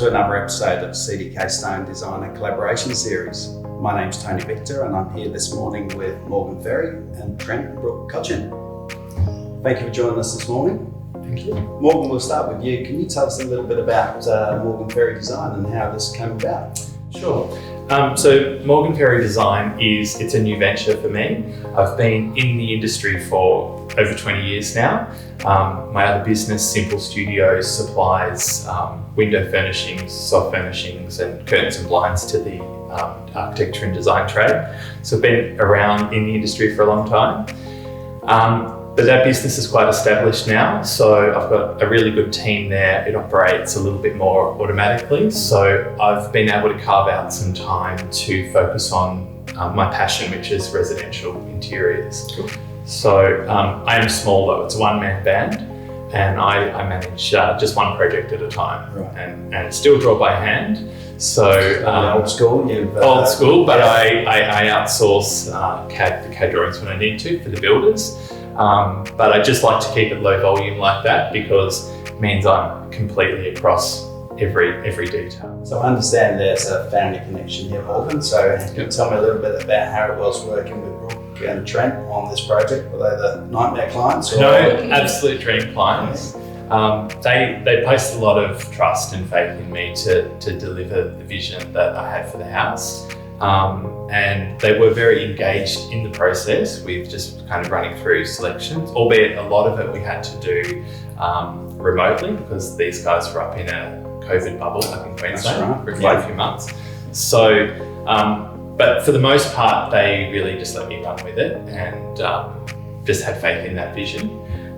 to another episode of CDK Stone Designer Collaboration Series. My name's Tony Victor and I'm here this morning with Morgan Ferry and Trent and Brooke Cotchin. Thank you for joining us this morning. Thank you. Morgan, we'll start with you. Can you tell us a little bit about Morgan Ferry Design and how this came about? Sure. So Morgan Ferry Design it's a new venture for me. I've been in the industry for over 20 years now. My other business, Simple Studios, supplies window furnishings, soft furnishings and curtains and blinds to the architecture and design trade. So I've been around in the industry for a long time. But that business is quite established now, so I've got a really good team there. It operates a little bit more automatically, so I've been able to carve out some time to focus on my passion, which is residential interiors. Cool. So I am small though, it's a one-man band, and I manage just one project at a time, right. and still draw by hand. So old school, old school, but I outsource the CAD drawings when I need to for the builders. But I just like to keep it low volume like that because it means I'm completely across every detail. So I understand there's a family connection here, Morgan. So can you tell me a little bit about how it was working with Brooke and Trent on this project? Were they the nightmare clients? Or? No, absolute dream clients. They placed a lot of trust and faith in me to deliver the vision that I had for the house. And they were very engaged in the process with just kind of running through selections, albeit a lot of it we had to do remotely because these guys were up in a COVID bubble up in Queensland for quite a few months. So, but for the most part, they really just let me run with it and just had faith in that vision.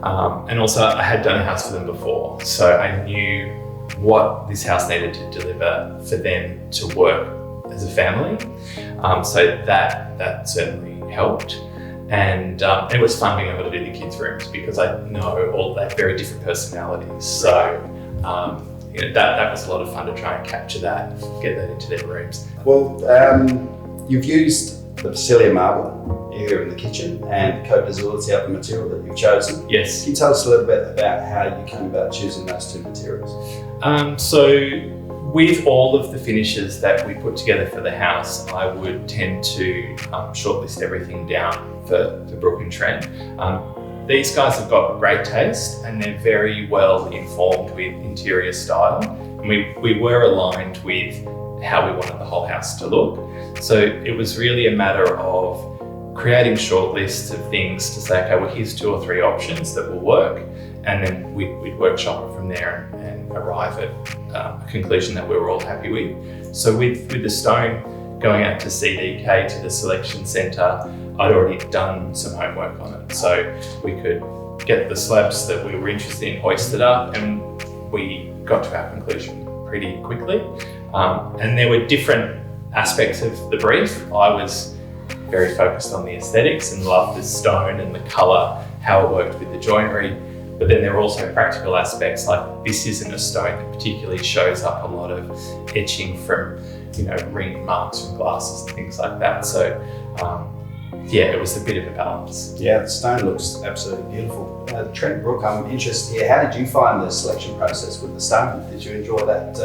And also I had done a house for them before, so I knew what this house needed to deliver for them to work as a family, so that certainly helped, and it was fun being able to do the kids' rooms because I know all they have very different personalities. So that was a lot of fun to try and capture that, get that into their rooms. Well, you've used the Versilia marble here in the kitchen, and Cote is the other material that you've chosen. Yes. Can you tell us a little bit about how you came about choosing those two materials? So with all of the finishes that we put together for the house, I would tend to shortlist everything down for Brooke and Trent. These guys have got great taste and they're very well informed with interior style. And we were aligned with how we wanted the whole house to look. So it was really a matter of creating shortlists of things to say, okay, well, here's 2 or 3 options that will work. And then we'd workshop it from there and arrive at a conclusion that we were all happy with. So with the stone going out to CDK, to the selection centre, I'd already done some homework on it. So we could get the slabs that we were interested in hoisted up, and we got to our conclusion pretty quickly. And there were different aspects of the brief. I was very focused on the aesthetics and loved the stone and the colour, how it worked with the joinery. But then there are also practical aspects, like this isn't a stone that particularly shows up a lot of etching from, ring marks from glasses and things like that. So it was a bit of a balance. Yeah, the stone looks absolutely beautiful. Trent, Brooke, I'm interested here. How did you find the selection process with the stone? Did you enjoy that,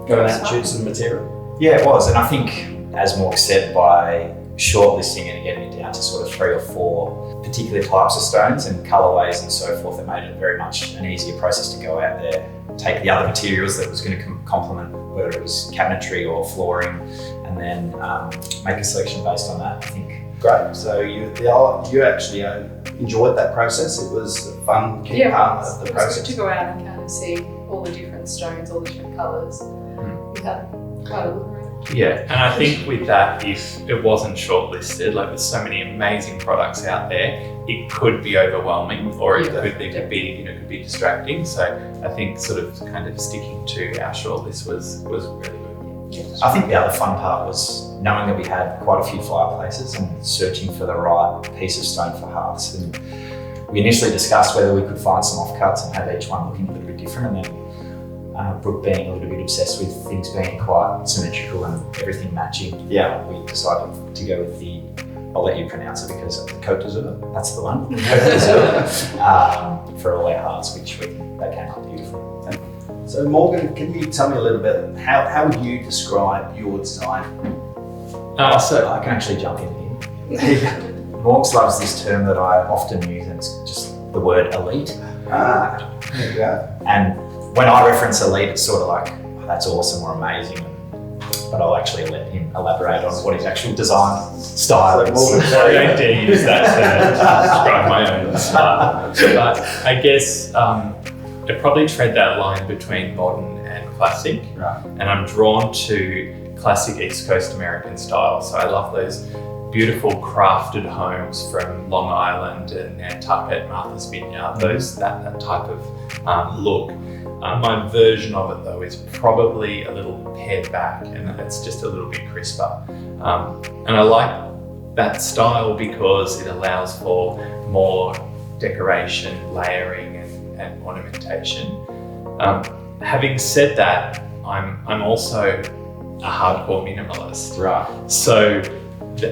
going out and choosing material? Yeah, it was. And I think, as Morg said, by shortlisting and getting it down to sort of 3 or 4 particular types of stones and colourways and so forth, it made it very much an easier process to go out there, take the other materials that was going to complement, whether it was cabinetry or flooring, and then make a selection based on that, I think. Great. So you actually enjoyed that process. It was a fun key part of the process. It was good to go out and kind of see all the different stones, all the different colours. We had quite a look around. Yeah, and I think with that, if it wasn't shortlisted, like there's so many amazing products out there, it could be overwhelming, or it could be distracting. So I think sort of kind of sticking to our shortlist was really good. I think the other fun part was knowing that we had quite a few fireplaces and searching for the right piece of stone for hearths. And we initially discussed whether we could find some offcuts and have each one looking a little bit different, and then Brooke being a little bit obsessed with things being quite symmetrical and everything matching, we decided to go with the, I'll let you pronounce it because the Cote d'Azur, that's the one, Cote d'Azur, for all our hearts, which we think they came out beautiful. So Morgan, can you tell me a little bit, how would you describe your design? So I can actually jump in here. Morgs loves this term that I often use, and it's just the word elite. There you go. And when I reference elite, it's sort of like, oh, that's awesome or amazing. But I'll actually let him elaborate on what his actual design style is. I don't dare use that term to describe my own style. But I guess I probably tread that line between modern and classic. Right. And I'm drawn to classic East Coast American style. So I love those beautiful crafted homes from Long Island and Nantucket, Martha's Vineyard, that type of look. My version of it though is probably a little pared back, and it's just a little bit crisper. And I like that style because it allows for more decoration, layering and ornamentation. Having said that, I'm also a hardcore minimalist. Right. So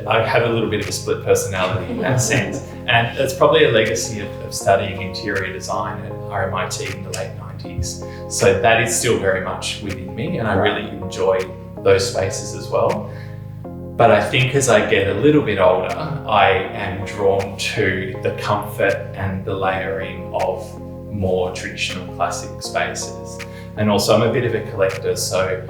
I have a little bit of a split personality in that sense. And it's probably a legacy of studying interior design at RMIT in the late 90s. So that is still very much within me, and I really enjoy those spaces as well. But I think as I get a little bit older, I am drawn to the comfort and the layering of more traditional classic spaces. And also I'm a bit of a collector, so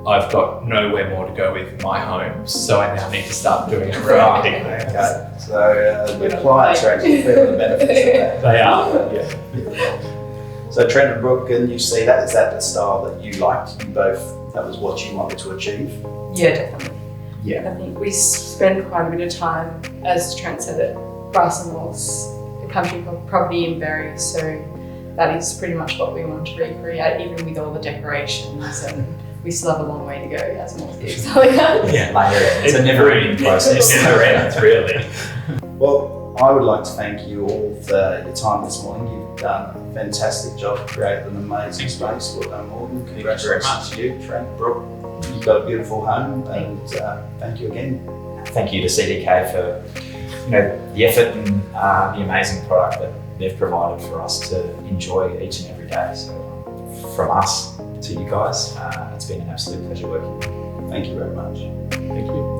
I've got nowhere more to go with my homes, so I now need to start doing it right. Okay. So the clients are actually feeling the benefits of that. They are, yeah. So Trent and Brooke, can you see that? Is that the style that you liked? You both, that was what you wanted to achieve? Yeah, definitely. Yeah. I think we spend quite a bit of time, as Trent said, at Grass and Moss, the country property in Berry, so that is pretty much what we want to recreate, even with all the decorations, and we still have a long way to go, as Moss keeps telling us. Yeah, Later, it's a never-ending process. It never ends, really. Well, I would like to thank you all for your time this morning. You've done a fantastic job, created an amazing space. Well done, Morgan. Congratulations to you, Trent. Brooke, you've got a beautiful home, and thank you again. Thank you to CDK for the effort and the amazing product that they've provided for us to enjoy each and every day. So from us to you guys, it's been an absolute pleasure working with you. Thank you very much. Thank you.